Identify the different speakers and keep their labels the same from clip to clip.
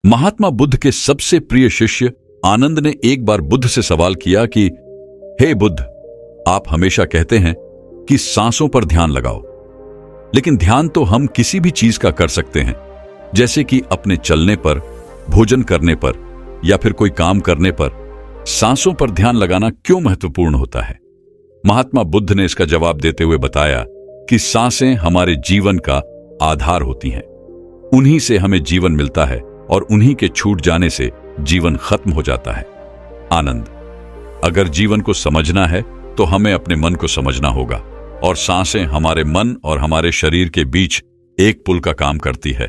Speaker 1: महात्मा बुद्ध के सबसे प्रिय शिष्य आनंद ने एक बार बुद्ध से सवाल किया कि हे बुद्ध, आप हमेशा कहते हैं कि सांसों पर ध्यान लगाओ, लेकिन ध्यान तो हम किसी भी चीज का कर सकते हैं, जैसे कि अपने चलने पर, भोजन करने पर या फिर कोई काम करने पर। सांसों पर ध्यान लगाना क्यों महत्वपूर्ण होता है? महात्मा बुद्ध ने इसका जवाब देते हुए बताया कि सांसें हमारे जीवन का आधार होती हैं। उन्हीं से हमें जीवन मिलता है और उन्हीं के छूट जाने से जीवन खत्म हो जाता है। आनंद, अगर जीवन को समझना है तो हमें अपने मन को समझना होगा, और सांसें हमारे मन और हमारे शरीर के बीच एक पुल का काम करती है।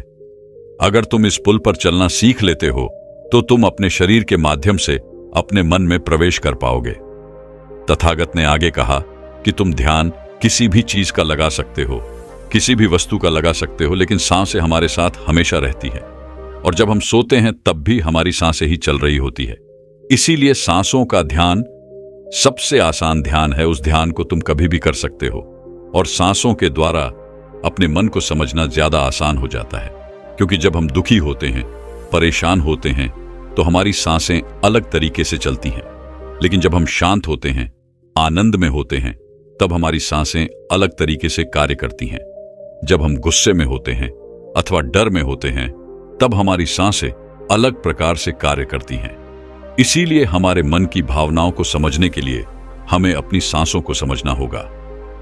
Speaker 1: अगर तुम इस पुल पर चलना सीख लेते हो तो तुम अपने शरीर के माध्यम से अपने मन में प्रवेश कर पाओगे। तथागत ने आगे कहा कि तुम ध्यान किसी भी चीज का लगा सकते हो, किसी भी वस्तु का लगा सकते हो, लेकिन सांसें हमारे साथ हमेशा रहती है, और जब हम सोते हैं तब भी हमारी सांसें ही चल रही होती है। इसीलिए सांसों का ध्यान सबसे आसान ध्यान है। उस ध्यान को तुम कभी भी कर सकते हो, और सांसों के द्वारा अपने मन को समझना ज्यादा आसान हो जाता है, क्योंकि जब हम दुखी होते हैं, परेशान होते हैं, तो हमारी सांसें अलग तरीके से चलती हैं, लेकिन जब हम शांत होते हैं, आनंद में होते हैं, तब हमारी सांसें अलग तरीके से कार्य करती हैं। जब हम गुस्से में होते हैं अथवा डर में होते हैं, तब हमारी सांसें अलग प्रकार से कार्य करती हैं। इसीलिए हमारे मन की भावनाओं को समझने के लिए हमें अपनी सांसों को समझना होगा।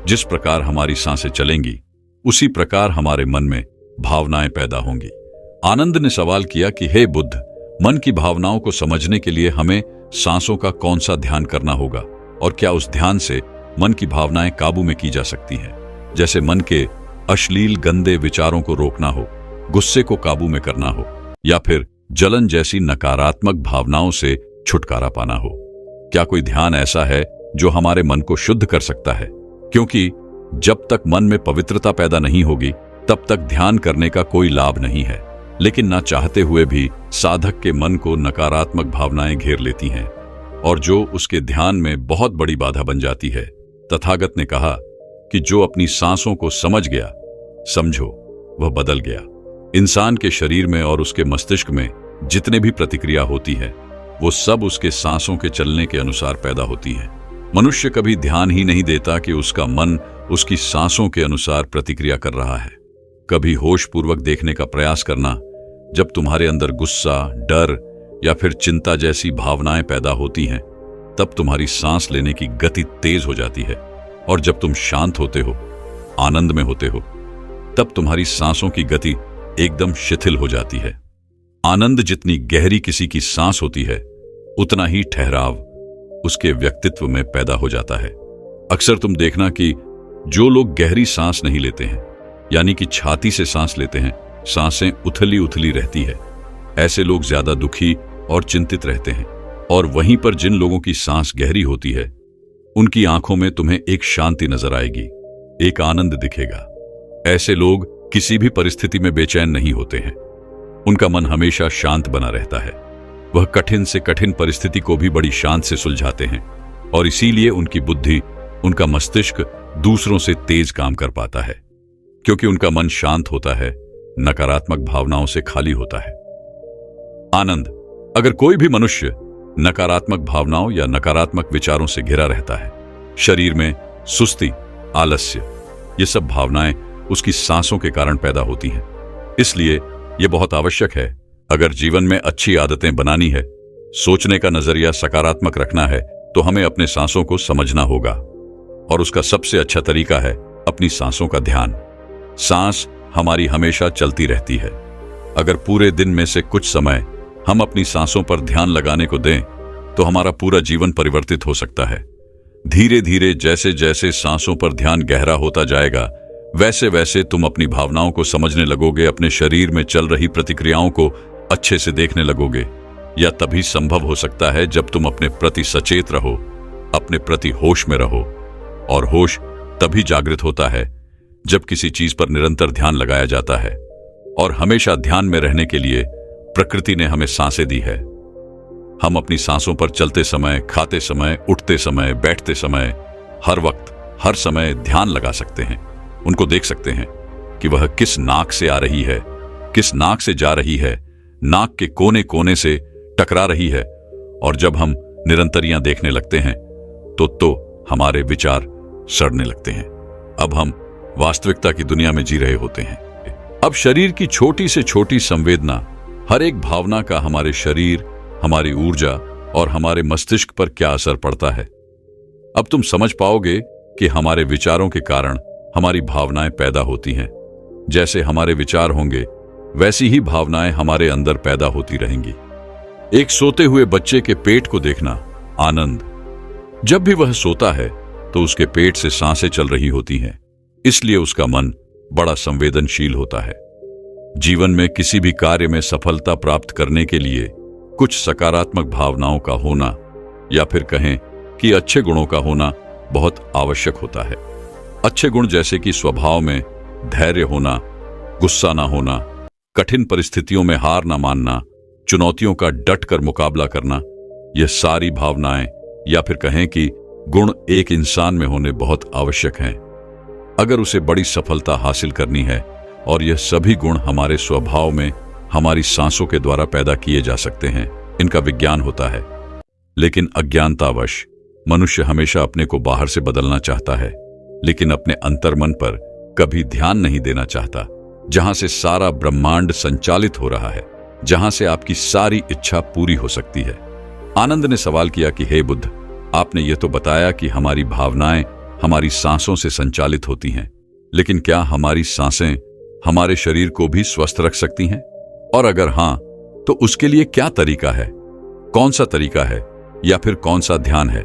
Speaker 1: जिस प्रकार हमारी सांसें चलेंगी, उसी प्रकार हमारे मन में भावनाएं पैदा होंगी। आनंद ने सवाल किया कि हे बुद्ध, मन की भावनाओं को समझने के लिए हमें सांसों का कौन सा ध्यान करना होगा, और क्या उस ध्यान से मन की भावनाएं काबू में की जा सकती हैं? जैसे मन के अश्लील गंदे विचारों को रोकना हो, गुस्से को काबू में करना हो, या फिर जलन जैसी नकारात्मक भावनाओं से छुटकारा पाना हो। क्या कोई ध्यान ऐसा है जो हमारे मन को शुद्ध कर सकता है? क्योंकि जब तक मन में पवित्रता पैदा नहीं होगी, तब तक ध्यान करने का कोई लाभ नहीं है। लेकिन ना चाहते हुए भी साधक के मन को नकारात्मक भावनाएं घेर लेती हैं, और जो उसके ध्यान में बहुत बड़ी बाधा बन जाती है। तथागत ने कहा कि जो अपनी सांसों को समझ गया, समझो वह बदल गया। इंसान के शरीर में और उसके मस्तिष्क में जितने भी प्रतिक्रिया होती है, वो सब उसके सांसों के चलने के अनुसार पैदा होती है। मनुष्य कभी ध्यान ही नहीं देता कि उसका मन उसकी सांसों के अनुसार प्रतिक्रिया कर रहा है। कभी होशपूर्वक देखने का प्रयास करना। जब तुम्हारे अंदर गुस्सा, डर या फिर चिंता जैसी भावनाएं पैदा होती हैं, तब तुम्हारी सांस लेने की गति तेज हो जाती है, और जब तुम शांत होते हो, आनंद में होते हो, तब तुम्हारी सांसों की गति एकदम शिथिल हो जाती है। आनंद जितनी गहरी किसी की सांस होती है, उतना ही ठहराव उसके व्यक्तित्व में पैदा हो जाता है। अक्सर तुम देखना कि जो लोग गहरी सांस नहीं लेते हैं, यानी कि छाती से सांस लेते हैं, सांसें उथली उथली रहती है, ऐसे लोग ज्यादा दुखी और चिंतित रहते हैं। और वहीं पर जिन लोगों की सांस गहरी होती है, उनकी आंखों में तुम्हें एक शांति नजर आएगी, एक आनंद दिखेगा। ऐसे लोग किसी भी परिस्थिति में बेचैन नहीं होते हैं। उनका मन हमेशा शांत बना रहता है। वह कठिन से कठिन परिस्थिति को भी बड़ी शांत से सुलझाते हैं, और इसीलिए उनकी बुद्धि, उनका मस्तिष्क दूसरों से तेज काम कर पाता है, क्योंकि उनका मन शांत होता है, नकारात्मक भावनाओं से खाली होता है। आनंद, अगर कोई भी मनुष्य नकारात्मक भावनाओं या नकारात्मक विचारों से घिरा रहता है, शरीर में सुस्ती, आलस्य, ये सब भावनाएं उसकी सांसों के कारण पैदा होती हैं। इसलिए यह बहुत आवश्यक है, अगर जीवन में अच्छी आदतें बनानी है, सोचने का नजरिया सकारात्मक रखना है, तो हमें अपने सांसों को समझना होगा। और उसका सबसे अच्छा तरीका है अपनी सांसों का ध्यान। सांस हमारी हमेशा चलती रहती है। अगर पूरे दिन में से कुछ समय हम अपनी सांसों पर ध्यान लगाने को दें, तो हमारा पूरा जीवन परिवर्तित हो सकता है। धीरे धीरे जैसे जैसे सांसों पर ध्यान गहरा होता जाएगा, वैसे वैसे तुम अपनी भावनाओं को समझने लगोगे, अपने शरीर में चल रही प्रतिक्रियाओं को अच्छे से देखने लगोगे। यह तभी संभव हो सकता है जब तुम अपने प्रति सचेत रहो, अपने प्रति होश में रहो। और होश तभी जागृत होता है जब किसी चीज पर निरंतर ध्यान लगाया जाता है। और हमेशा ध्यान में रहने के लिए प्रकृति ने हमें सांसें दी है। हम अपनी सांसों पर चलते समय, खाते समय, उठते समय, बैठते समय, हर वक्त, हर समय ध्यान लगा सकते हैं। उनको देख सकते हैं कि वह किस नाक से आ रही है, किस नाक से जा रही है, नाक के कोने कोने से टकरा रही है, और जब हम निरंतरियां देखने लगते हैं तो हमारे विचार सड़ने लगते हैं। अब हम वास्तविकता की दुनिया में जी रहे होते हैं। अब शरीर की छोटी से छोटी संवेदना, हर एक भावना का हमारे शरीर, हमारी ऊर्जा और हमारे मस्तिष्क पर क्या असर पड़ता है। अब तुम समझ पाओगे कि हमारे विचारों के कारण हमारी भावनाएं पैदा होती हैं। जैसे हमारे विचार होंगे वैसी ही भावनाएं हमारे अंदर पैदा होती रहेंगी। एक सोते हुए बच्चे के पेट को देखना, आनंद। जब भी वह सोता है तो उसके पेट से सांसें चल रही होती हैं, इसलिए उसका मन बड़ा संवेदनशील होता है। जीवन में किसी भी कार्य में सफलता प्राप्त करने के लिए कुछ सकारात्मक भावनाओं का होना, या फिर कहें कि अच्छे गुणों का होना बहुत आवश्यक होता है। अच्छे गुण जैसे कि स्वभाव में धैर्य होना, गुस्सा ना होना, कठिन परिस्थितियों में हार ना मानना, चुनौतियों का डट कर मुकाबला करना, यह सारी भावनाएं या फिर कहें कि गुण एक इंसान में होने बहुत आवश्यक हैं अगर उसे बड़ी सफलता हासिल करनी है। और यह सभी गुण हमारे स्वभाव में हमारी सांसों के द्वारा पैदा किए जा सकते हैं। इनका विज्ञान होता है, लेकिन अज्ञानतावश मनुष्य हमेशा अपने को बाहर से बदलना चाहता है, लेकिन अपने अंतर्मन पर कभी ध्यान नहीं देना चाहता, जहां से सारा ब्रह्मांड संचालित हो रहा है, जहां से आपकी सारी इच्छा पूरी हो सकती है। आनंद ने सवाल किया कि हे बुद्ध, आपने ये तो बताया कि हमारी भावनाएं हमारी सांसों से संचालित होती हैं, लेकिन क्या हमारी सांसें हमारे शरीर को भी स्वस्थ रख सकती हैं? और अगर हां, तो उसके लिए क्या तरीका है? कौन सा तरीका है या फिर कौन सा ध्यान है?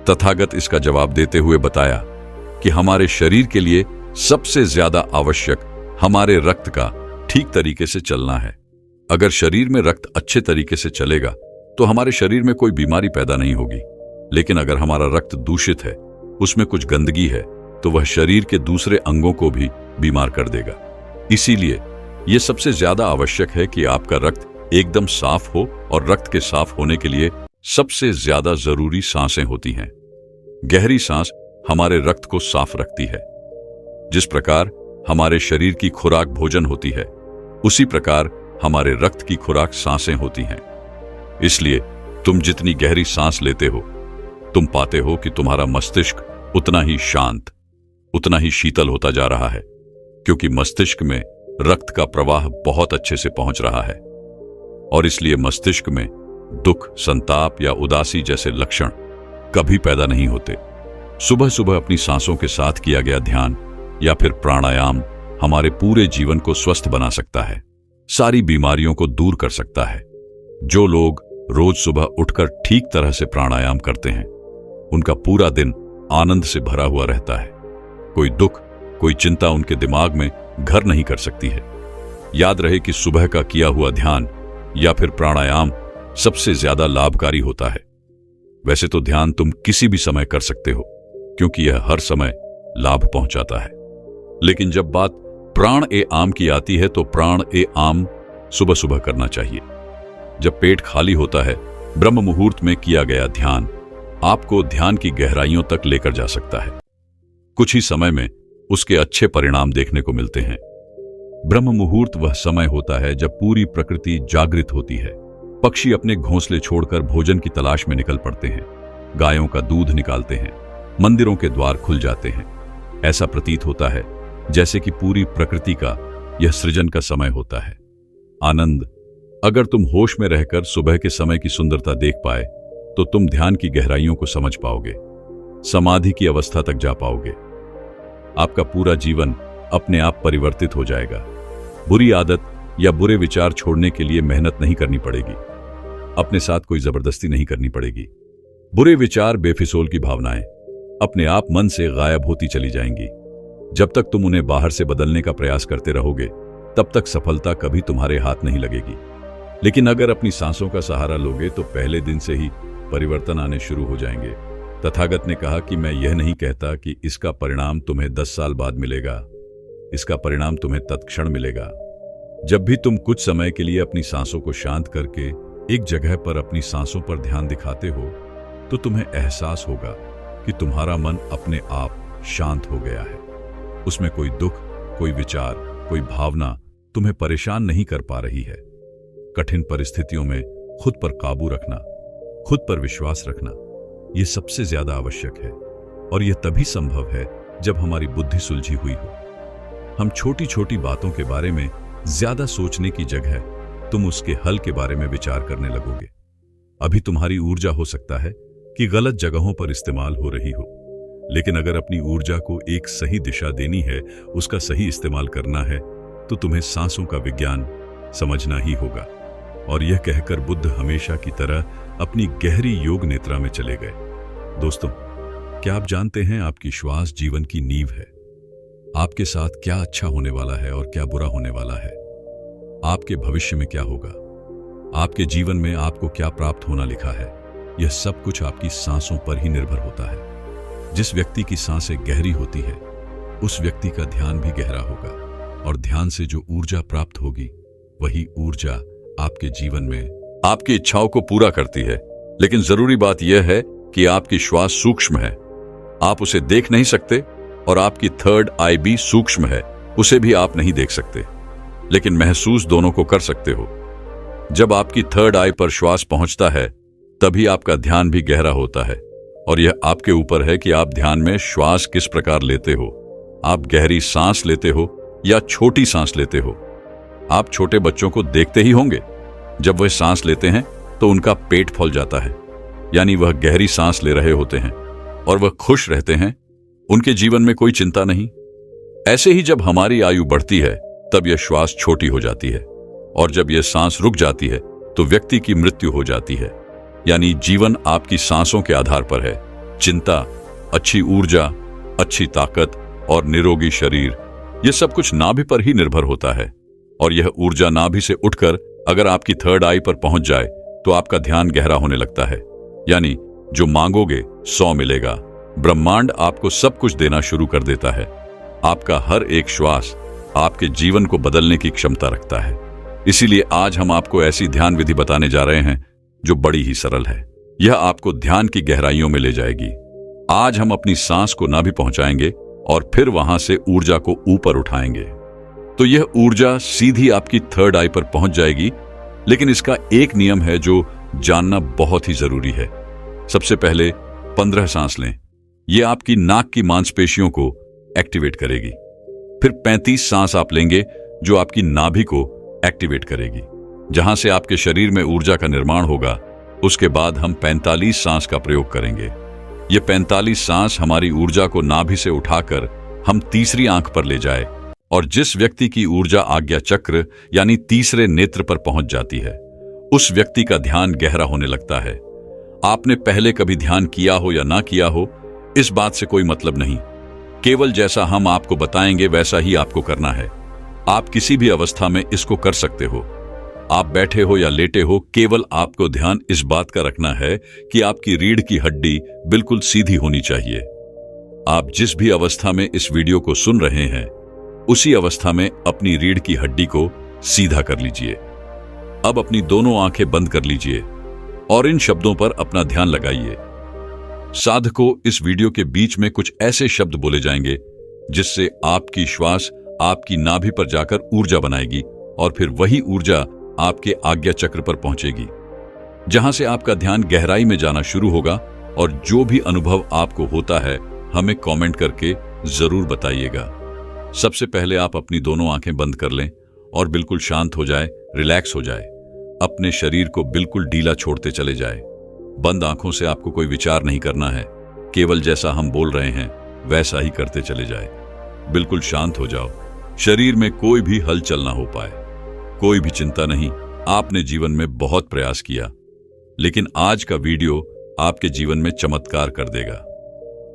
Speaker 1: तथागत इसका जवाब देते हुए बताया कि हमारे शरीर के लिए सबसे ज्यादा आवश्यक हमारे रक्त का ठीक तरीके से चलना है। अगर शरीर में रक्त अच्छे तरीके से चलेगा तो हमारे शरीर में कोई बीमारी पैदा नहीं होगी, लेकिन अगर हमारा रक्त दूषित है, उसमें कुछ गंदगी है, तो वह शरीर के दूसरे अंगों को भी बीमार कर देगा। इसीलिए यह सबसे ज्यादा आवश्यक है कि आपका रक्त एकदम साफ हो, और रक्त के साफ होने के लिए सबसे ज्यादा जरूरी सांसें होती हैं। गहरी सांस हमारे रक्त को साफ रखती है। जिस प्रकार हमारे शरीर की खुराक भोजन होती है, उसी प्रकार हमारे रक्त की खुराक सांसें होती हैं। इसलिए तुम जितनी गहरी सांस लेते हो, तुम पाते हो कि तुम्हारा मस्तिष्क उतना ही शांत, उतना ही शीतल होता जा रहा है, क्योंकि मस्तिष्क में रक्त का प्रवाह बहुत अच्छे से पहुंच रहा है। और इसलिए मस्तिष्क में दुख, संताप या उदासी जैसे लक्षण कभी पैदा नहीं होते। सुबह सुबह अपनी सांसों के साथ किया गया ध्यान या फिर प्राणायाम हमारे पूरे जीवन को स्वस्थ बना सकता है, सारी बीमारियों को दूर कर सकता है। जो लोग रोज सुबह उठकर ठीक तरह से प्राणायाम करते हैं, उनका पूरा दिन आनंद से भरा हुआ रहता है। कोई दुख, कोई चिंता उनके दिमाग में घर नहीं कर सकती है। याद रहे कि सुबह का किया हुआ ध्यान या फिर प्राणायाम सबसे ज्यादा लाभकारी होता है। वैसे तो ध्यान तुम किसी भी समय कर सकते हो, क्योंकि यह हर समय लाभ पहुंचाता है। लेकिन जब बात प्राण ए आम की आती है, तो प्राण ए आम सुबह सुबह करना चाहिए। जब पेट खाली होता है, ब्रह्म मुहूर्त में किया गया ध्यान आपको ध्यान की गहराइयों तक लेकर जा सकता है। कुछ ही समय में उसके अच्छे परिणाम देखने को मिलते हैं। ब्रह्म मुहूर्त वह समय होता है जब पूरी प्रकृति जागृत होती है। पक्षी अपने घोंसले छोड़कर भोजन की तलाश में निकल पड़ते हैं, गायों का दूध निकालते हैं, मंदिरों के द्वार खुल जाते हैं। ऐसा प्रतीत होता है जैसे कि पूरी प्रकृति का यह सृजन का समय होता है। आनंद, अगर तुम होश में रहकर सुबह के समय की सुंदरता देख पाए, तो तुम ध्यान की गहराइयों को समझ पाओगे, समाधि की अवस्था तक जा पाओगे। आपका पूरा जीवन अपने आप परिवर्तित हो जाएगा। बुरी आदत या बुरे विचार छोड़ने के लिए मेहनत नहीं करनी पड़ेगी, अपने साथ कोई जबरदस्ती नहीं करनी पड़ेगी। बुरे विचार, बेफिजूल की भावनाएं अपने आप मन से गायब होती चली जाएंगी। जब तक तुम उन्हें बाहर से बदलने का प्रयास करते रहोगे, तब तक सफलता कभी तुम्हारे हाथ नहीं लगेगी। लेकिन अगर अपनी सांसों का सहारा लोगे, तो पहले दिन से ही परिवर्तन आने शुरू हो जाएंगे। तथागत ने कहा कि मैं यह नहीं कहता कि इसका परिणाम तुम्हें 10 साल बाद मिलेगा, इसका परिणाम तुम्हें तत्क्षण मिलेगा। जब भी तुम कुछ समय के लिए अपनी सांसों को शांत करके एक जगह पर अपनी सांसों पर ध्यान दिखाते हो, तो तुम्हें एहसास होगा कि तुम्हारा मन अपने आप शांत हो गया है। उसमें कोई दुख, कोई विचार, कोई भावना तुम्हें परेशान नहीं कर पा रही है। कठिन परिस्थितियों में खुद पर काबू रखना, खुद पर विश्वास रखना, यह सबसे ज्यादा आवश्यक है। और यह तभी संभव है जब हमारी बुद्धि सुलझी हुई हो। हम छोटी छोटी बातों के बारे में ज्यादा सोचने की जगह तुम उसके हल के बारे में विचार करने लगोगे। अभी तुम्हारी ऊर्जा हो सकता है कि गलत जगहों पर इस्तेमाल हो रही हो, लेकिन अगर अपनी ऊर्जा को एक सही दिशा देनी है, उसका सही इस्तेमाल करना है, तो तुम्हें सांसों का विज्ञान समझना ही होगा। और यह कहकर बुद्ध हमेशा की तरह अपनी गहरी योग निद्रा में चले गए। दोस्तों, क्या आप जानते हैं आपकी श्वास जीवन की नींव है। आपके साथ क्या अच्छा होने वाला है और क्या बुरा होने वाला है, आपके भविष्य में क्या होगा, आपके जीवन में आपको क्या प्राप्त होना लिखा है, यह सब कुछ आपकी सांसों पर ही निर्भर होता है। जिस व्यक्ति की सांसें गहरी होती है, उस व्यक्ति का ध्यान भी गहरा होगा, और ध्यान से जो ऊर्जा प्राप्त होगी, वही ऊर्जा आपके जीवन में आपकी इच्छाओं को पूरा करती है। लेकिन जरूरी बात यह है कि आपकी श्वास सूक्ष्म है, आप उसे देख नहीं सकते, और आपकी थर्ड आई भी सूक्ष्म है, उसे भी आप नहीं देख सकते, लेकिन महसूस दोनों को कर सकते हो। जब आपकी थर्ड आई पर श्वास पहुंचता है, तभी आपका ध्यान भी गहरा होता है, और यह आपके ऊपर है कि आप ध्यान में श्वास किस प्रकार लेते हो। आप गहरी सांस लेते हो या छोटी सांस लेते हो। आप छोटे बच्चों को देखते ही होंगे, जब वह सांस लेते हैं तो उनका पेट फूल जाता है, यानी वह गहरी सांस ले रहे होते हैं और वह खुश रहते हैं, उनके जीवन में कोई चिंता नहीं। ऐसे ही जब हमारी आयु बढ़ती है, तब यह श्वास छोटी हो जाती है, और जब यह सांस रुक जाती है तो व्यक्ति की मृत्यु हो जाती है। यानी जीवन आपकी सांसों के आधार पर है। चिंता, अच्छी ऊर्जा, अच्छी ताकत और निरोगी शरीर, यह सब कुछ नाभि पर ही निर्भर होता है। और यह ऊर्जा नाभि से उठकर अगर आपकी थर्ड आई पर पहुंच जाए तो आपका ध्यान गहरा होने लगता है। यानी जो मांगोगे 100 मिलेगा। ब्रह्मांड आपको सब कुछ देना शुरू कर देता है। आपका हर एक श्वास आपके जीवन को बदलने की क्षमता रखता है। इसीलिए आज हम आपको ऐसी ध्यान विधि बताने जा रहे हैं जो बड़ी ही सरल है। यह आपको ध्यान की गहराइयों में ले जाएगी। आज हम अपनी सांस को नाभि पहुंचाएंगे और फिर वहां से ऊर्जा को ऊपर उठाएंगे, तो यह ऊर्जा सीधी आपकी थर्ड आई पर पहुंच जाएगी। लेकिन इसका एक नियम है जो जानना बहुत ही जरूरी है। सबसे पहले 15 सांस लें, यह आपकी नाक की मांसपेशियों को एक्टिवेट करेगी। फिर 35 सांस आप लेंगे जो आपकी नाभि को एक्टिवेट करेगी, जहां से आपके शरीर में ऊर्जा का निर्माण होगा। उसके बाद हम 45 सांस का प्रयोग करेंगे। ये 45 सांस हमारी ऊर्जा को नाभि से उठाकर हम तीसरी आंख पर ले जाए, और जिस व्यक्ति की ऊर्जा आज्ञा चक्र यानी तीसरे नेत्र पर पहुंच जाती है, उस व्यक्ति का ध्यान गहरा होने लगता है। आपने पहले कभी ध्यान किया हो या ना किया हो, इस बात से कोई मतलब नहीं। केवल जैसा हम आपको बताएंगे वैसा ही आपको करना है। आप किसी भी अवस्था में इसको कर सकते हो। आप बैठे हो या लेटे हो, केवल आपको ध्यान इस बात का रखना है कि आपकी रीढ़ की हड्डी बिल्कुल सीधी होनी चाहिए। आप जिस भी अवस्था में इस वीडियो को सुन रहे हैं, उसी अवस्था में अपनी रीढ़ की हड्डी को सीधा कर लीजिए। अब अपनी दोनों आंखें बंद कर लीजिए और इन शब्दों पर अपना ध्यान लगाइए। साधकों, इस वीडियो के बीच में कुछ ऐसे शब्द बोले जाएंगे जिससे आपकी श्वास आपकी नाभि पर जाकर ऊर्जा बनाएगी, और फिर वही ऊर्जा आपके आज्ञा चक्र पर पहुंचेगी, जहां से आपका ध्यान गहराई में जाना शुरू होगा। और जो भी अनुभव आपको होता है, हमें कमेंट करके जरूर बताइएगा। सबसे पहले आप अपनी दोनों आंखें बंद कर लें और बिल्कुल शांत हो जाए, रिलैक्स हो जाए। अपने शरीर को बिल्कुल ढीला छोड़ते चले जाए। बंद आंखों से आपको कोई विचार नहीं करना है, केवल जैसा हम बोल रहे हैं वैसा ही करते चले जाए। बिल्कुल शांत हो जाओ। शरीर में कोई भी हलचल ना हो पाए। कोई भी चिंता नहीं। आपने जीवन में बहुत प्रयास किया, लेकिन आज का वीडियो आपके जीवन में चमत्कार कर देगा।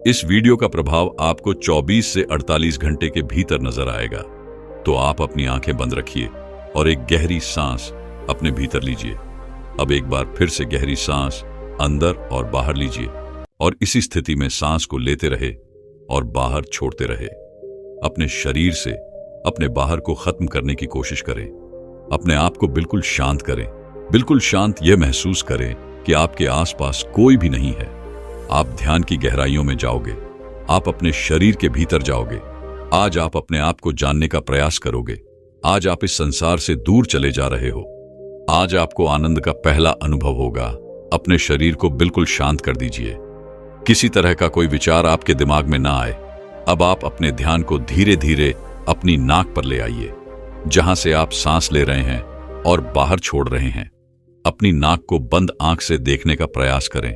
Speaker 1: इस वीडियो का प्रभाव आपको 24 से 48 घंटे के भीतर नजर आएगा। तो आप अपनी आंखें बंद रखिए और एक गहरी सांस अपने भीतर लीजिए। अब एक बार फिर से गहरी सांस अंदर और बाहर लीजिए, और इसी स्थिति में सांस को लेते रहे और बाहर छोड़ते रहे। अपने शरीर से अपने बाहर को खत्म करने की कोशिश करें। अपने आप को बिल्कुल शांत करें। बिल्कुल शांत यह महसूस करें कि आपके आसपास कोई भी नहीं है। आप ध्यान की गहराइयों में जाओगे। आप अपने शरीर के भीतर जाओगे। आज आप अपने आप को जानने का प्रयास करोगे। आज आप इस संसार से दूर चले जा रहे हो। आज आपको आनंद का पहला अनुभव होगा। अपने शरीर को बिल्कुल शांत कर दीजिए। किसी तरह का कोई विचार आपके दिमाग में ना आए। अब आप अपने ध्यान को धीरे धीरे अपनी नाक पर ले आइए, जहां से आप सांस ले रहे हैं और बाहर छोड़ रहे हैं। अपनी नाक को बंद आंख से देखने का प्रयास करें।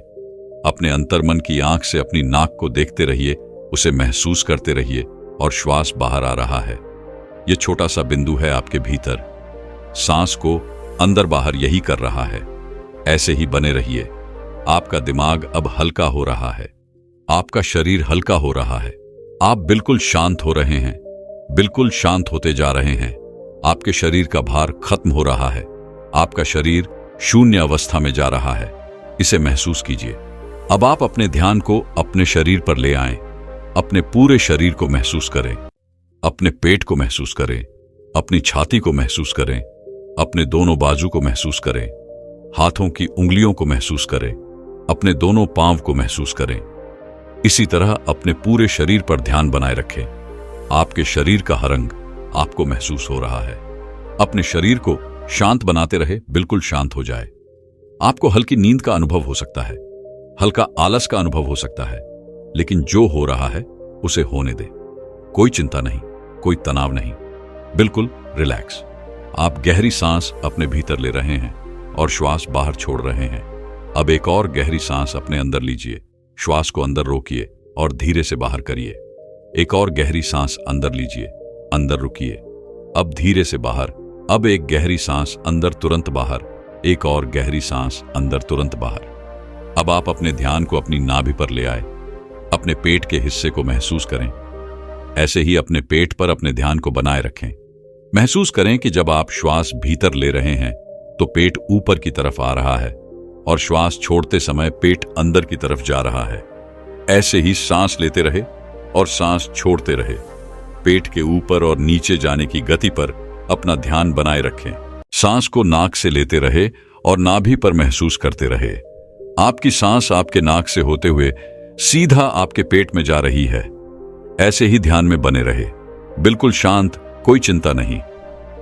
Speaker 1: अपने अंतर्मन की आंख से अपनी नाक को देखते रहिए, उसे महसूस करते रहिए और श्वास बाहर आ रहा है। यह छोटा सा बिंदु है आपके भीतर। सांस को अंदर बाहर यही कर रहा है। ऐसे ही बने रहिए। आपका दिमाग अब हल्का हो रहा है। आपका शरीर हल्का हो रहा है। आप बिल्कुल शांत हो रहे हैं। बिल्कुल शांत होते जा रहे हैं। आपके शरीर का भार खत्म हो रहा है। आपका शरीर शून्य अवस्था में जा रहा है। इसे महसूस कीजिए। अब आप अपने ध्यान को अपने शरीर पर ले आएं। अपने पूरे शरीर को महसूस करें। अपने पेट को महसूस करें। अपनी छाती को महसूस करें। अपने दोनों बाजू को महसूस करें। हाथों की उंगलियों को महसूस करें। अपने दोनों पांव को महसूस करें। इसी तरह अपने पूरे शरीर पर ध्यान बनाए रखें। आपके शरीर का हर अंग आपको महसूस हो रहा है। अपने शरीर को शांत बनाते रहे, बिल्कुल शांत हो जाए। आपको हल्की नींद का अनुभव हो सकता है, हल्का आलस का अनुभव हो सकता है, लेकिन जो हो रहा है उसे होने दे। कोई चिंता नहीं, कोई तनाव नहीं, बिल्कुल रिलैक्स। आप गहरी सांस अपने भीतर ले रहे हैं और श्वास बाहर छोड़ रहे हैं। अब एक और गहरी सांस अपने अंदर लीजिए। श्वास को अंदर रोकिए और धीरे से बाहर करिए। एक और गहरी सांस अंदर लीजिए, अंदर रुकिए, अब धीरे से बाहर। अब एक गहरी सांस अंदर, तुरंत बाहर। एक और गहरी सांस अंदर, तुरंत बाहर। अब आप अपने ध्यान को अपनी नाभि पर ले आए। अपने पेट के हिस्से को महसूस करें। ऐसे ही अपने पेट पर अपने ध्यान को बनाए रखें। महसूस करें कि जब आप श्वास भीतर ले रहे हैं तो पेट ऊपर की तरफ आ रहा है और श्वास छोड़ते समय पेट अंदर की तरफ जा रहा है। ऐसे ही सांस लेते रहे और सांस छोड़ते रहे। पेट के ऊपर और नीचे जाने की गति पर अपना ध्यान बनाए रखें। सांस को नाक से लेते रहे और नाभि पर महसूस करते रहे। आपकी सांस आपके नाक से होते हुए सीधा आपके पेट में जा रही है। ऐसे ही ध्यान में बने रहे। बिल्कुल शांत, कोई चिंता नहीं,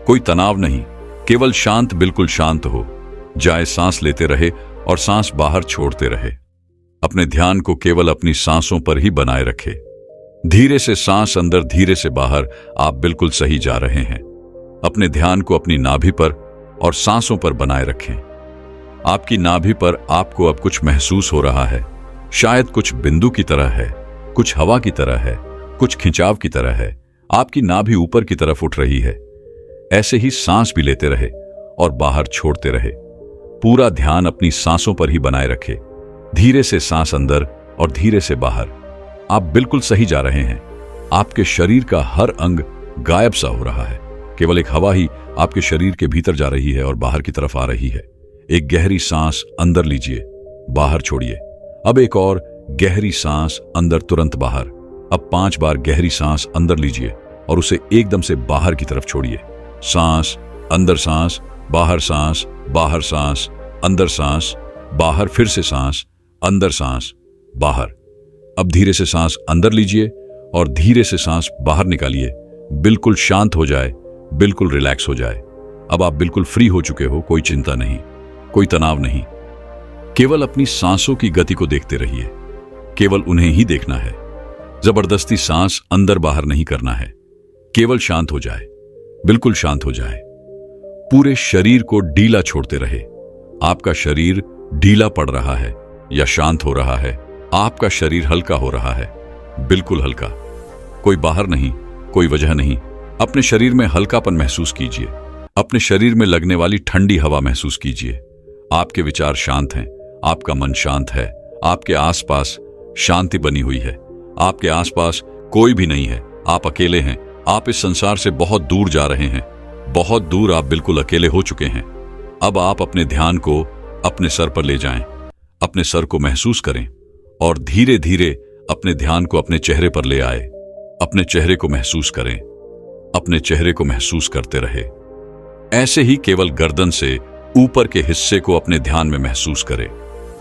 Speaker 1: कोई तनाव नहीं, केवल शांत, बिल्कुल शांत हो जाए। सांस लेते रहे और सांस बाहर छोड़ते रहे। अपने ध्यान को केवल अपनी सांसों पर ही बनाए रखे। धीरे से सांस अंदर, धीरे से बाहर। आप बिल्कुल सही जा रहे हैं। अपने ध्यान को अपनी नाभि पर और सांसों पर बनाए रखें। आपकी नाभि पर आपको अब कुछ महसूस हो रहा है। शायद कुछ बिंदु की तरह है, कुछ हवा की तरह है, कुछ खिंचाव की तरह है। आपकी नाभि ऊपर की तरफ उठ रही है। ऐसे ही सांस भी लेते रहे और बाहर छोड़ते रहे। पूरा ध्यान अपनी सांसों पर ही बनाए रखे। धीरे से सांस अंदर और धीरे से बाहर। आप बिल्कुल सही जा रहे हैं। आपके शरीर का हर अंग गायब सा हो रहा है। केवल एक हवा ही आपके शरीर के भीतर जा रही है और बाहर की तरफ आ रही है। एक गहरी सांस अंदर लीजिए, बाहर छोड़िए। अब एक और गहरी सांस अंदर, तुरंत बाहर। अब 5 बार गहरी सांस अंदर लीजिए और उसे एकदम से बाहर की तरफ छोड़िए। सांस अंदर, सांस बाहर, सांस बाहर, सांस अंदर, सांस बाहर, फिर से सांस अंदर, सांस बाहर। अब धीरे से सांस अंदर लीजिए और धीरे से सांस बाहर निकालिए। बिल्कुल शांत हो जाए, बिल्कुल रिलैक्स हो जाए। अब आप बिल्कुल फ्री हो चुके हो। कोई चिंता नहीं, कोई तनाव नहीं। केवल अपनी सांसों की गति को देखते रहिए। केवल उन्हें ही देखना है। जबरदस्ती सांस अंदर बाहर नहीं करना है। केवल शांत हो जाए, बिल्कुल शांत हो जाए। पूरे शरीर को ढीला छोड़ते रहे। आपका शरीर ढीला पड़ रहा है या शांत हो रहा है। आपका शरीर हल्का हो रहा है, बिल्कुल हल्का। कोई बाहर नहीं, कोई वजह नहीं। अपने शरीर में हल्कापन महसूस कीजिए। अपने शरीर में लगने वाली ठंडी हवा महसूस कीजिए। आपके विचार शांत हैं। आपका मन शांत है। आपके आसपास शांति बनी हुई है। आपके आसपास कोई भी नहीं है। आप अकेले हैं। आप इस संसार से बहुत दूर जा रहे हैं। बहुत दूर। आप बिल्कुल अकेले हो चुके हैं। अब आप अपने ध्यान को अपने सर पर ले जाएं। अपने सर को महसूस करें और धीरे धीरे अपने ध्यान को अपने चेहरे पर ले आए। अपने चेहरे को महसूस करें। अपने चेहरे को महसूस करते रहे। ऐसे ही केवल गर्दन से ऊपर के हिस्से को अपने ध्यान में महसूस करें।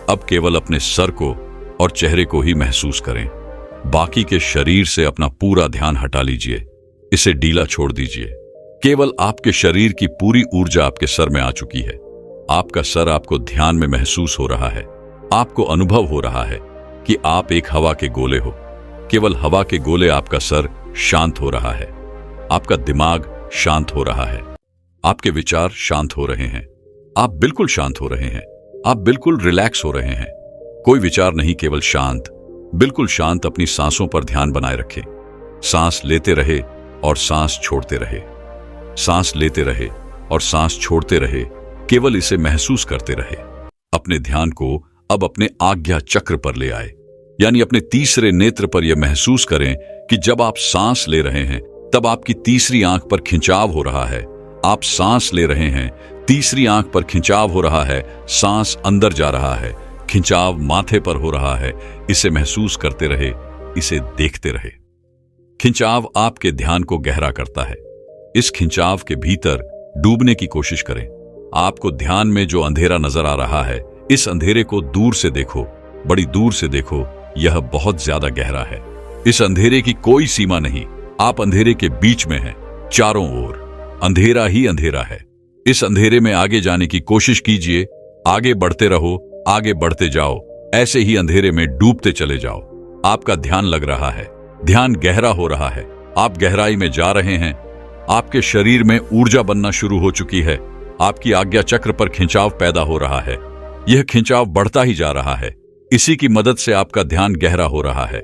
Speaker 1: अब केवल अपने सर को और चेहरे को ही महसूस करें। बाकी के शरीर से अपना पूरा ध्यान हटा लीजिए। इसे ढीला छोड़ दीजिए। केवल आपके शरीर की पूरी ऊर्जा आपके सर में आ चुकी है। आपका सर आपको ध्यान में महसूस हो रहा है। आपको अनुभव हो रहा है कि आप एक हवा के गोले हो। केवल हवा के गोले। आपका सर शांत हो रहा है। आपका दिमाग शांत हो रहा है। आपके विचार शांत हो रहे हैं। आप बिल्कुल शांत हो रहे हैं। आप बिल्कुल रिलैक्स हो रहे हैं। कोई विचार नहीं, केवल शांत, बिल्कुल शांत। अपनी सांसों पर ध्यान बनाए रखें। सांस लेते रहे और सांस छोड़ते रहे। सांस लेते रहे और सांस छोड़ते रहे। केवल इसे महसूस करते रहे। अपने ध्यान को अब अपने आज्ञा चक्र पर ले आए, यानी अपने तीसरे नेत्र पर यह महसूस करें कि जब आप सांस ले रहे हैं तब आपकी तीसरी आंख पर खिंचाव हो रहा है। आप सांस ले रहे हैं, तीसरी आंख पर खिंचाव हो रहा है। सांस अंदर जा रहा है, खिंचाव माथे पर हो रहा है। इसे महसूस करते रहे, इसे देखते रहे। खिंचाव आपके ध्यान को गहरा करता है। इस खिंचाव के भीतर डूबने की कोशिश करें। आपको ध्यान में जो अंधेरा नजर आ रहा है, इस अंधेरे को दूर से देखो, बड़ी दूर से देखो। यह बहुत ज्यादा गहरा है। इस अंधेरे की कोई सीमा नहीं। आप अंधेरे के बीच में हैं। चारों ओर अंधेरा ही अंधेरा है। इस अंधेरे में आगे जाने की कोशिश कीजिए। आगे बढ़ते रहो, आगे बढ़ते जाओ। ऐसे ही अंधेरे में डूबते चले जाओ। आपका ध्यान लग रहा है, ध्यान गहरा हो रहा है। आप गहराई में जा रहे हैं। आपके शरीर में ऊर्जा बनना शुरू हो चुकी है। आपकी आज्ञा चक्र पर खिंचाव पैदा हो रहा है। यह खिंचाव बढ़ता ही जा रहा है। इसी की मदद से आपका ध्यान गहरा हो रहा है।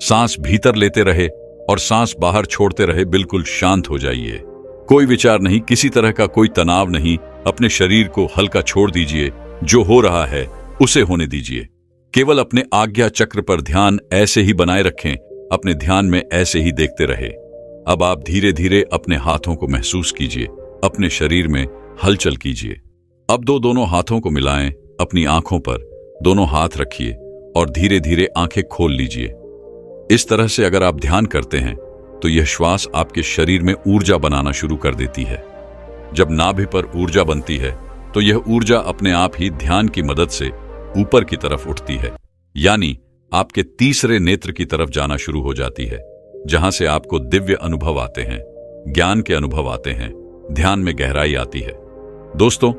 Speaker 1: सांस भीतर लेते रहे और सांस बाहर छोड़ते रहे। बिल्कुल शांत हो जाइए। कोई विचार नहीं, किसी तरह का कोई तनाव नहीं। अपने शरीर को हल्का छोड़ दीजिए। जो हो रहा है उसे होने दीजिए। केवल अपने आज्ञा चक्र पर ध्यान ऐसे ही बनाए रखें। अपने ध्यान में ऐसे ही देखते रहे। अब आप धीरे धीरे अपने हाथों को महसूस कीजिए। अपने शरीर में हलचल कीजिए। अब दोनों हाथों को मिलाएं। अपनी आंखों पर दोनों हाथ रखिए और धीरे धीरे आंखें खोल लीजिए। इस तरह से अगर आप ध्यान करते हैं तो यह श्वास आपके शरीर में ऊर्जा बनाना शुरू कर देती है। जब नाभि पर ऊर्जा बनती है तो यह ऊर्जा अपने आप ही ध्यान की मदद से ऊपर की तरफ उठती है, यानी आपके तीसरे नेत्र की तरफ जाना शुरू हो जाती है, जहां से आपको दिव्य अनुभव आते हैं, ज्ञान के अनुभव आते हैं, ध्यान में गहराई आती है। दोस्तों,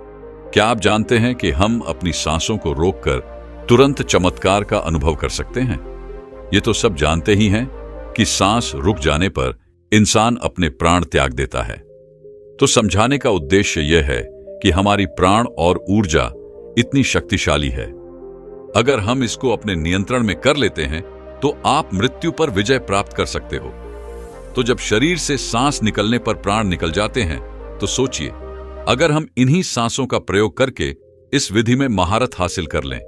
Speaker 1: क्या आप जानते हैं कि हम अपनी सांसों को रोककर तुरंत चमत्कार का अनुभव कर सकते हैं? ये तो सब जानते ही हैं कि सांस रुक जाने पर इंसान अपने प्राण त्याग देता है। तो समझाने का उद्देश्य यह है कि हमारी प्राण और ऊर्जा इतनी शक्तिशाली है। अगर हम इसको अपने नियंत्रण में कर लेते हैं तो आप मृत्यु पर विजय प्राप्त कर सकते हो। तो जब शरीर से सांस निकलने पर प्राण निकल जाते हैं तो सोचिए, अगर हम इन्हीं सांसों का प्रयोग करके इस विधि में महारत हासिल कर लें।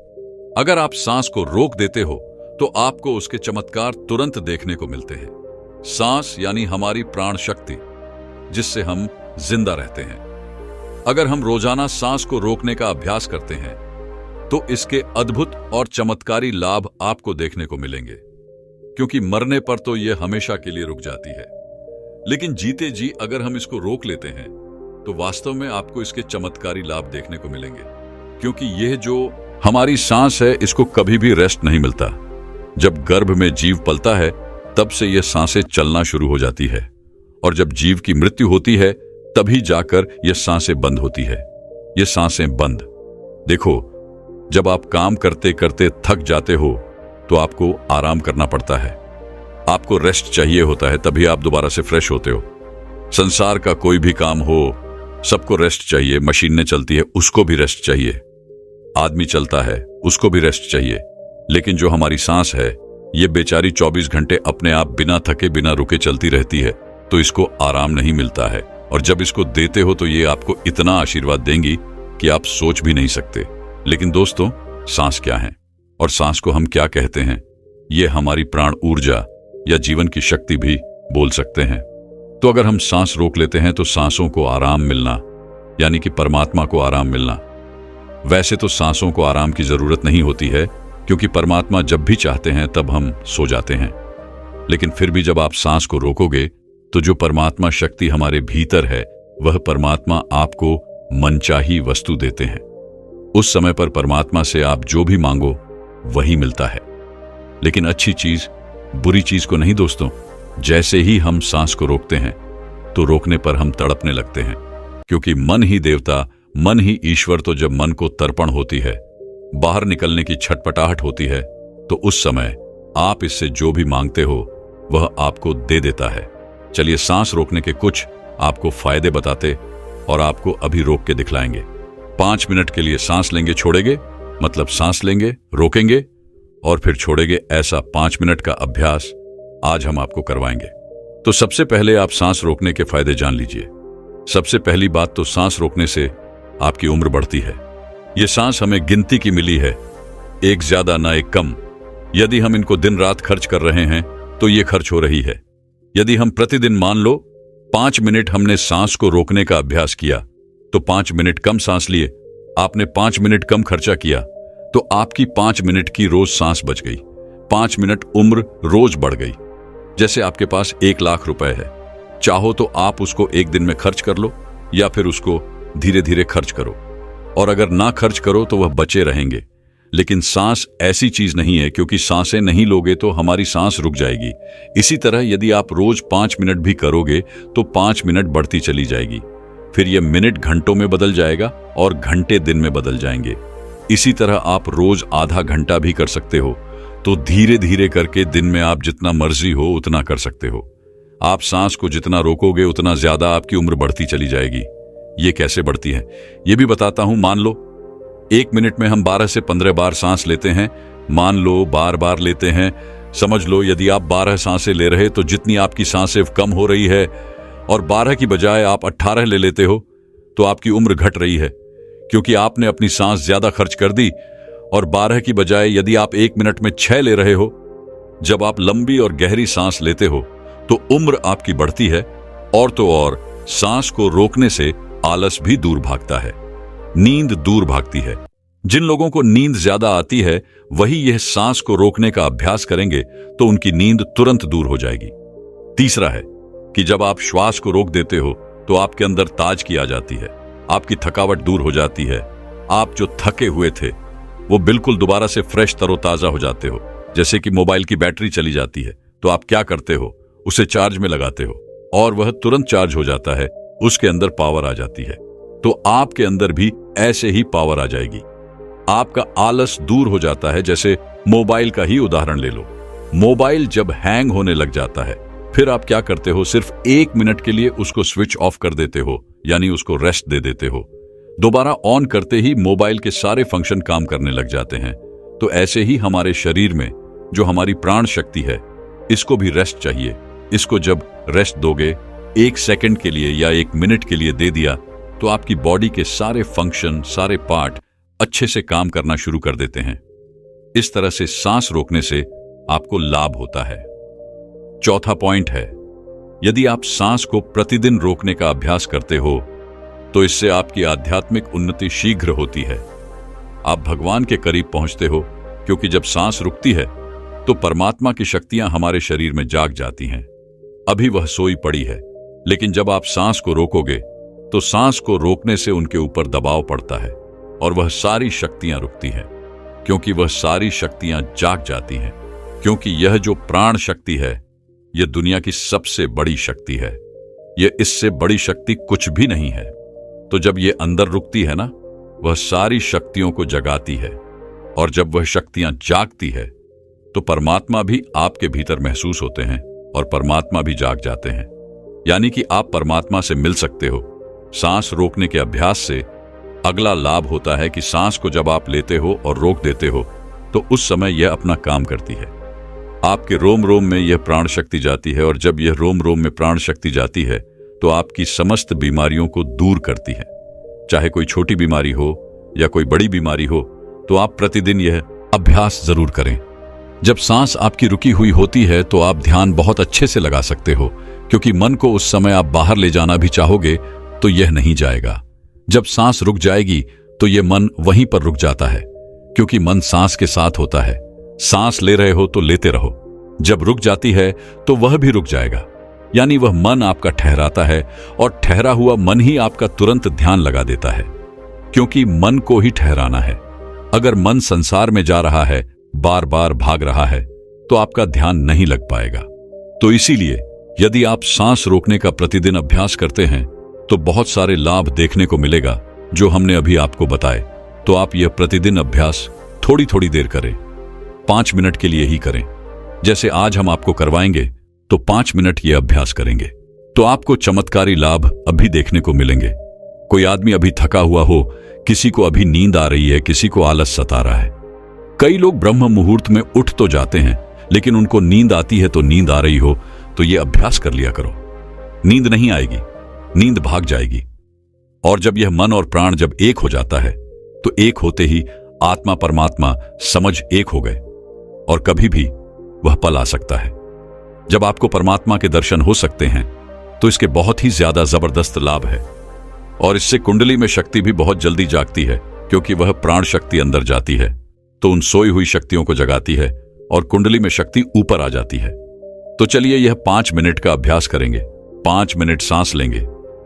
Speaker 1: अगर आप सांस को रोक देते हो तो आपको उसके चमत्कार तुरंत देखने को मिलते हैं। सांस यानी हमारी प्राण शक्ति, जिससे हम जिंदा रहते हैं। अगर हम रोजाना सांस को रोकने का अभ्यास करते हैं तो इसके अद्भुत और चमत्कारी लाभ आपको देखने को मिलेंगे, क्योंकि मरने पर तो यह हमेशा के लिए रुक जाती है, लेकिन जीते जी अगर हम इसको रोक लेते हैं तो वास्तव में आपको इसके चमत्कारी लाभ देखने को मिलेंगे। क्योंकि यह जो हमारी सांस है, इसको कभी भी रेस्ट नहीं मिलता। जब गर्भ में जीव पलता है तब से यह सांसें चलना शुरू हो जाती है, और जब जीव की मृत्यु होती है तभी जाकर यह सांसें बंद होती है। ये सांसें बंद। देखो, जब आप काम करते करते थक जाते हो तो आपको आराम करना पड़ता है। आपको रेस्ट चाहिए होता है, तभी आप दोबारा से फ्रेश होते हो। संसार का कोई भी काम हो, सबको रेस्ट चाहिए। मशीनें चलती है, उसको भी रेस्ट चाहिए। आदमी चलता है, उसको भी रेस्ट चाहिए। लेकिन जो हमारी सांस है, ये बेचारी 24 घंटे अपने आप बिना थके बिना रुके चलती रहती है, तो इसको आराम नहीं मिलता है। और जब इसको देते हो तो ये आपको इतना आशीर्वाद देंगी कि आप सोच भी नहीं सकते। लेकिन दोस्तों, सांस क्या है और सांस को हम क्या कहते हैं? ये हमारी प्राण ऊर्जा या जीवन की शक्ति भी बोल सकते हैं। तो अगर हम सांस रोक लेते हैं तो सांसों को आराम मिलना, यानी कि परमात्मा को आराम मिलना। वैसे तो सांसों को आराम की जरूरत नहीं होती है, क्योंकि परमात्मा जब भी चाहते हैं तब हम सो जाते हैं। लेकिन फिर भी जब आप सांस को रोकोगे तो जो परमात्मा शक्ति हमारे भीतर है, वह परमात्मा आपको मनचाही वस्तु देते हैं। उस समय पर परमात्मा से आप जो भी मांगो वही मिलता है। लेकिन अच्छी चीज बुरी चीज को नहीं दोस्तों। जैसे ही हम सांस को रोकते हैं तो रोकने पर हम तड़पने लगते हैं, क्योंकि मन ही देवता, मन ही ईश्वर। तो जब मन को तर्पण होती है, बाहर निकलने की छटपटाहट होती है, तो उस समय आप इससे जो भी मांगते हो वह आपको दे देता है। चलिए सांस रोकने के कुछ आपको फायदे बताते और आपको अभी रोक के दिखलाएंगे। 5 मिनट के लिए सांस लेंगे, छोड़ेंगे, मतलब सांस लेंगे, रोकेंगे और फिर छोड़ेंगे। ऐसा 5 मिनट का अभ्यास आज हम आपको करवाएंगे। तो सबसे पहले आप सांस रोकने के फायदे जान लीजिए। सबसे पहली बात तो सांस रोकने से आपकी उम्र बढ़ती है। ये सांस हमें गिनती की मिली है, एक ज्यादा ना एक कम। यदि हम इनको दिन रात खर्च कर रहे हैं तो ये खर्च हो रही है। यदि हम प्रतिदिन मान लो 5 मिनट हमने सांस को रोकने का अभ्यास किया, तो 5 मिनट कम सांस लिए, आपने 5 मिनट कम खर्चा किया, तो आपकी 5 मिनट की रोज सांस बच गई। 5 मिनट उम्र रोज बढ़ गई। जैसे आपके पास 1 लाख रुपए है, चाहो तो आप उसको एक दिन में खर्च कर लो या फिर उसको धीरे धीरे खर्च करो, और अगर ना खर्च करो तो वह बचे रहेंगे। लेकिन सांस ऐसी चीज नहीं है, क्योंकि सांसें नहीं लोगे तो हमारी सांस रुक जाएगी। इसी तरह यदि आप रोज 5 मिनट भी करोगे तो 5 मिनट बढ़ती चली जाएगी, फिर यह मिनट घंटों में बदल जाएगा और घंटे दिन में बदल जाएंगे। इसी तरह आप रोज आधा घंटा भी कर सकते हो। तो धीरे धीरे करके दिन में आप जितना मर्जी हो उतना कर सकते हो। आप सांस को जितना रोकोगे उतना ज्यादा आपकी उम्र बढ़ती चली जाएगी। ये कैसे बढ़ती है ये भी बताता हूं। मान लो 1 मिनट में हम 12 से 15 बार सांस लेते हैं। मान लो बार बार लेते हैं, समझ लो यदि आप 12 सांसें ले रहे तो जितनी आपकी सांसें कम हो रही है और 12 की बजाय आप 18 ले लेते हो, तो आपकी उम्र घट रही है, क्योंकि आपने अपनी सांस ज्यादा खर्च कर दी। और 12 की बजाय यदि आप 1 मिनट में 6 ले रहे हो, जब आप लंबी और गहरी सांस लेते हो तो उम्र आपकी बढ़ती है। और तो और सांस को रोकने से आलस भी दूर भागता है, नींद दूर भागती है। जिन लोगों को नींद ज्यादा आती है वही यह सांस को रोकने का अभ्यास करेंगे तो उनकी नींद तुरंत दूर हो जाएगी। तीसरा है कि जब आप श्वास को रोक देते हो तो आपके अंदर ताजगी आ जाती है, आपकी थकावट दूर हो जाती है। आप जो थके हुए थे वो बिल्कुल दोबारा से फ्रेश तरोताजा हो जाते हो। जैसे कि मोबाइल की बैटरी चली जाती है तो आप क्या करते हो, उसे चार्ज में लगाते हो और वह तुरंत चार्ज हो जाता है, उसके अंदर पावर आ जाती है। तो आपके अंदर भी ऐसे ही पावर आ जाएगी। आपका आलस दूर हो जाता है। जैसे मोबाइल का ही उदाहरण ले लो। मोबाइल जब हैंग होने लग जाता है फिर आप क्या करते हो, सिर्फ 1 मिनट के लिए उसको स्विच ऑफ कर देते हो, यानी उसको रेस्ट दे देते हो। दोबारा ऑन करते ही मोबाइल के सारे फंक्शन काम करने लग जाते हैं। तो ऐसे ही हमारे शरीर में जो हमारी प्राण शक्ति है, इसको भी रेस्ट चाहिए। इसको जब रेस्ट दोगे, 1 सेकंड के लिए या 1 मिनट के लिए दे दिया, तो आपकी बॉडी के सारे फंक्शन, सारे पार्ट अच्छे से काम करना शुरू कर देते हैं। इस तरह से सांस रोकने से आपको लाभ होता है। चौथा पॉइंट है, यदि आप सांस को प्रतिदिन रोकने का अभ्यास करते हो तो इससे आपकी आध्यात्मिक उन्नति शीघ्र होती है। आप भगवान के करीब पहुंचते हो, क्योंकि जब सांस रुकती है तो परमात्मा की शक्तियां हमारे शरीर में जाग जाती हैं। अभी वह सोई पड़ी है, लेकिन जब आप सांस को रोकोगे तो सांस को रोकने से उनके ऊपर दबाव पड़ता है और वह सारी शक्तियां रुकती हैं, क्योंकि वह सारी शक्तियां जाग जाती हैं। क्योंकि यह जो प्राण शक्ति है, यह दुनिया की सबसे बड़ी शक्ति है। यह इससे बड़ी शक्ति कुछ भी नहीं है। तो जब यह अंदर रुकती है ना, वह सारी शक्तियों को जगाती है, और जब वह शक्तियां जागती है तो परमात्मा भी आपके भीतर महसूस होते हैं और परमात्मा भी जाग जाते हैं। यानी कि आप परमात्मा से मिल सकते हो। सांस रोकने के अभ्यास से अगला लाभ होता है कि सांस को जब आप लेते हो और रोक देते हो तो उस समय यह अपना काम करती है। आपके रोम रोम में यह प्राण शक्ति जाती है, और जब यह रोम रोम में प्राण शक्ति जाती है तो आपकी समस्त बीमारियों को दूर करती है। चाहे कोई छोटी बीमारी हो या कोई बड़ी बीमारी हो, तो आप प्रतिदिन यह अभ्यास जरूर करें। जब सांस आपकी रुकी हुई होती है तो आप ध्यान बहुत अच्छे से लगा सकते हो, क्योंकि मन को उस समय आप बाहर ले जाना भी चाहोगे तो यह नहीं जाएगा। जब सांस रुक जाएगी तो यह मन वहीं पर रुक जाता है, क्योंकि मन सांस के साथ होता है। सांस ले रहे हो तो लेते रहो, जब रुक जाती है तो वह भी रुक जाएगा। यानी वह मन आपका ठहराता है, और ठहरा हुआ मन ही आपका तुरंत ध्यान लगा देता है, क्योंकि मन को ही ठहराना है। अगर मन संसार में जा रहा है, बार बार भाग रहा है, तो आपका ध्यान नहीं लग पाएगा। तो इसीलिए यदि आप सांस रोकने का प्रतिदिन अभ्यास करते हैं तो बहुत सारे लाभ देखने को मिलेगा। जो हमने अभी आपको बताए, तो आप यह प्रतिदिन अभ्यास थोड़ी थोड़ी देर करें। 5 मिनट के लिए ही करें। जैसे आज हम आपको करवाएंगे तो 5 मिनट ये अभ्यास करेंगे तो आपको चमत्कारी लाभ अभी देखने को मिलेंगे। कोई आदमी अभी थका हुआ हो, किसी को अभी नींद आ रही है, किसी को आलस सता रहा है। कई लोग ब्रह्म मुहूर्त में उठ तो जाते हैं, लेकिन उनको नींद आती है तो नींद आ रही हो तो ये अभ्यास कर लिया करो। नींद नहीं आएगी, नींद भाग जाएगी। और जब यह मन और प्राण जब एक हो जाता है तो एक होते ही आत्मा परमात्मा समझ एक हो गए और कभी भी वह पल आ सकता है जब आपको परमात्मा के दर्शन हो सकते हैं। तो इसके बहुत ही ज्यादा जबरदस्त लाभ है और इससे कुंडली में शक्ति भी बहुत जल्दी जागती है, क्योंकि वह प्राण शक्ति अंदर जाती है तो उन सोई हुई शक्तियों को जगाती है और कुंडली में शक्ति ऊपर आ जाती है। तो चलिए यह 5 मिनट का अभ्यास करेंगे। 5 मिनट सांस लेंगे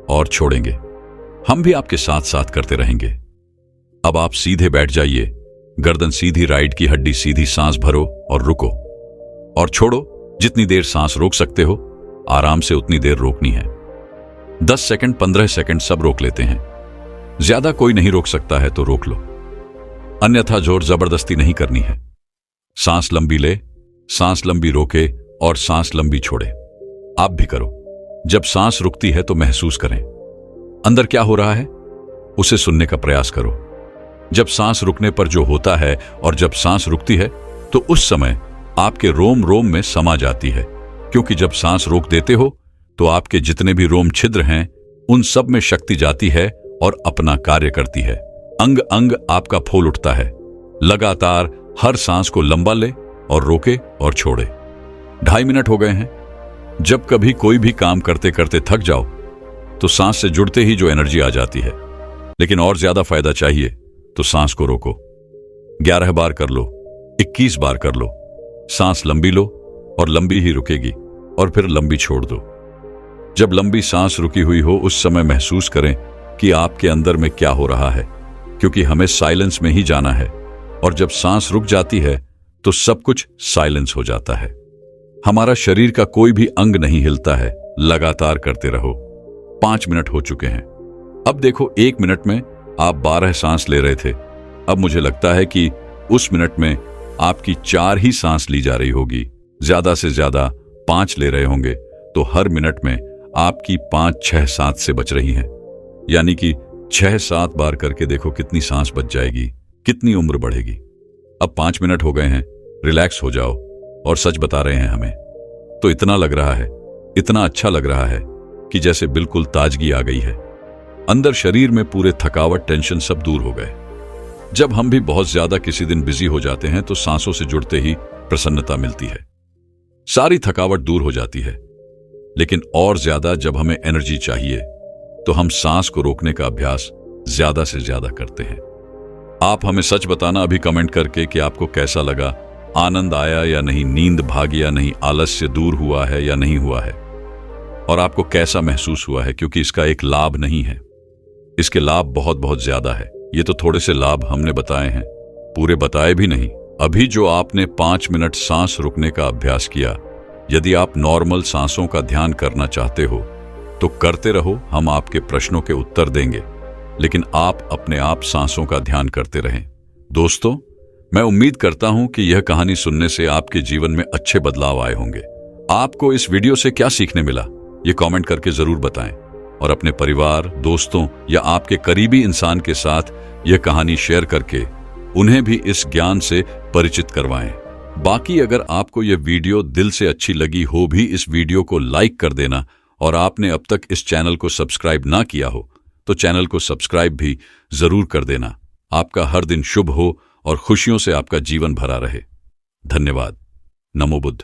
Speaker 1: और छोड़ेंगे। हम भी आपके साथ साथ करते रहेंगे। अब आप सीधे बैठ जाइए, गर्दन सीधी, राइट की हड्डी सीधी, सांस भरो और रुको और छोड़ो। जितनी देर सांस रोक सकते हो आराम से उतनी देर रोकनी है। 10 सेकंड, 15 सेकंड सब रोक लेते हैं। ज्यादा कोई नहीं रोक सकता है तो रोक लो, अन्यथा जोर जबरदस्ती नहीं करनी है। सांस लंबी ले, सांस लंबी रोके और सांस लंबी छोड़े। आप भी करो। जब सांस रुकती है तो महसूस करें अंदर क्या हो रहा है, उसे सुनने का प्रयास करो। जब सांस रुकने पर जो होता है और जब सांस रुकती है तो उस समय आपके रोम रोम में समा जाती है, क्योंकि जब सांस रोक देते हो तो आपके जितने भी रोम छिद्र हैं उन सब में शक्ति जाती है और अपना कार्य करती है। अंग अंग आपका फूल उठता है। लगातार हर सांस को लंबा ले और रोके और छोड़े। 2.5 मिनट हो गए हैं। जब कभी कोई भी काम करते करते थक जाओ तो सांस से जुड़ते ही जो एनर्जी आ जाती है, लेकिन और ज्यादा फायदा चाहिए तो सांस को रोको। 11 बार कर लो, 21 बार कर लो। सांस लंबी लो और लंबी ही रुकेगी और फिर लंबी छोड़ दो। जब लंबी सांस रुकी हुई हो उस समय महसूस करें कि आपके अंदर में क्या हो रहा है, क्योंकि हमें साइलेंस में ही जाना है। और जब सांस रुक जाती है तो सब कुछ साइलेंस हो जाता है। हमारा शरीर का कोई भी अंग नहीं हिलता है। लगातार करते रहो। 5 मिनट हो चुके हैं। अब देखो, 1 मिनट में आप 12 सांस ले रहे थे। अब मुझे लगता है कि उस मिनट में आपकी 4 ही सांस ली जा रही होगी। ज्यादा से ज्यादा 5 ले रहे होंगे, तो हर मिनट में आपकी 5, 6 सांस से बच रही हैं। यानी कि 6-7 बार करके देखो कितनी सांस बच जाएगी, कितनी उम्र बढ़ेगी। अब 5 मिनट हो गए हैं, रिलैक्स हो जाओ। और सच बता रहे हैं हमें तो इतना लग रहा है, इतना अच्छा लग रहा है कि जैसे बिल्कुल ताजगी आ गई है। अंदर शरीर में पूरे थकावट, टेंशन सब दूर हो गए। जब हम भी बहुत ज्यादा किसी दिन बिजी हो जाते हैं तो सांसों से जुड़ते ही प्रसन्नता मिलती है, सारी थकावट दूर हो जाती है। लेकिन और ज्यादा जब हमें एनर्जी चाहिए तो हम सांस को रोकने का अभ्यास ज्यादा से ज्यादा करते हैं। आप हमें सच बताना अभी कमेंट करके कि आपको कैसा लगा, आनंद आया या नहीं, नींद भागी या नहीं, आलस्य दूर हुआ है या नहीं हुआ है, और आपको कैसा महसूस हुआ है। क्योंकि इसका एक लाभ नहीं है, इसके लाभ बहुत बहुत ज्यादा है। ये तो थोड़े से लाभ हमने बताए हैं, पूरे बताए भी नहीं। अभी जो आपने 5 मिनट सांस रुकने का अभ्यास किया, यदि आप नॉर्मल सांसों का ध्यान करना चाहते हो तो करते रहो। हम आपके प्रश्नों के उत्तर देंगे, लेकिन आप अपने आप सांसों का ध्यान करते रहें। दोस्तों, मैं उम्मीद करता हूं कि यह कहानी सुनने से आपके जीवन में अच्छे बदलाव आए होंगे। आपको इस वीडियो से क्या सीखने मिला, ये कमेंट करके जरूर बताएं और अपने परिवार, दोस्तों या आपके करीबी इंसान के साथ यह कहानी शेयर करके उन्हें भी इस ज्ञान से परिचित करवाएं। बाकी अगर आपको यह वीडियो दिल से अच्छी लगी हो भी इस वीडियो को लाइक कर देना, और आपने अब तक इस चैनल को सब्सक्राइब ना किया हो तो चैनल को सब्सक्राइब भी जरूर कर देना। आपका हर दिन शुभ हो और खुशियों से आपका जीवन भरा रहे। धन्यवाद। नमो बुद्ध।